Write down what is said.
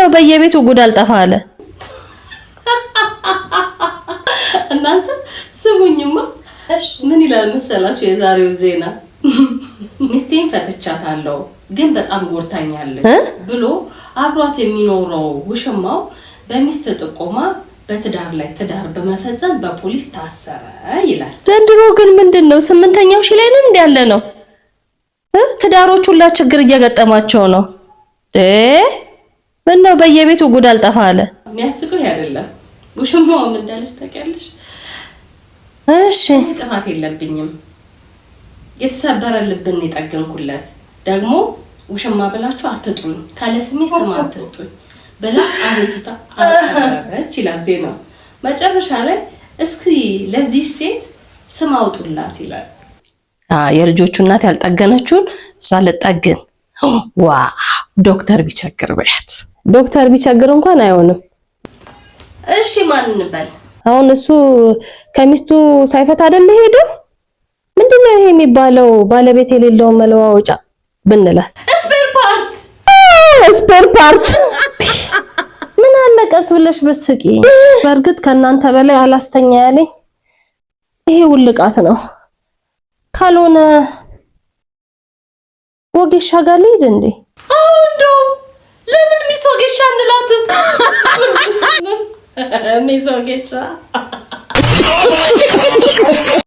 ምነው በየቤቱ ጉድ አልጠፋ አለ? እናንተ ስሙኝማ። ምን ይላል መሰላችሁ የዛሬው ዜና? ሚስቴን ፈትቻታለሁ ግን በጣም ጎርታኛለች ብሎ አብሯት የሚኖረው ውሽማው በሚስት ጥቆማ በትዳር ላይ ትዳር በመፈጸም በፖሊስ ታሰረ ይላል። ዘንድሮ ግን ምንድነው 8ኛው ሺህ ላይ ነን ያለ ነው። ትዳሮች ሁላ ችግር እየገጠማቸው ነው። ምነው በየቤቱ ጉድ አልጠፋ አለ? የሚያስቀው አይደለም። ውሽማው ምን እንዳለች ታውቂያለሽ? እሺ ጥፋት የለብኝም የተሰበረ ልብን የጠገንኩለት ደግሞ ውሽማ ብላችሁ አትጥሩኝ ካለ ስሜ ስም አትስጡኝ ብላ አቤቱታ አቀረበች ይላል ዜናው። መጨረሻ ላይ እስኪ ለዚህ ሴት ስም አውጡላት ይላል። የልጆቹ እናት ያልጠገነችውን እሷ ልጠግን። ዋው ዶክተር ቢቸግር በያት። ዶክተር ቢቸግር እንኳን አይሆንም። እሺ ማን እንበል? አሁን እሱ ከሚስቱ ሳይፈታ አይደል ሄደው? ምንድነው ይሄ የሚባለው ባለቤት የሌለው መለዋወጫ ብንላት? ስፔር ፓርት ምን አለቀስ ብለሽ በስቂ። በእርግጥ ከናንተ በላይ አላስተኛ ያለኝ ይሄ ውልቃት ነው። ካልሆነ ወጌሻ ጋር ልሂድ እንዴ? አውንዶ ለምን ሚሶጌሻ እንላትም? ሚሶጌሻ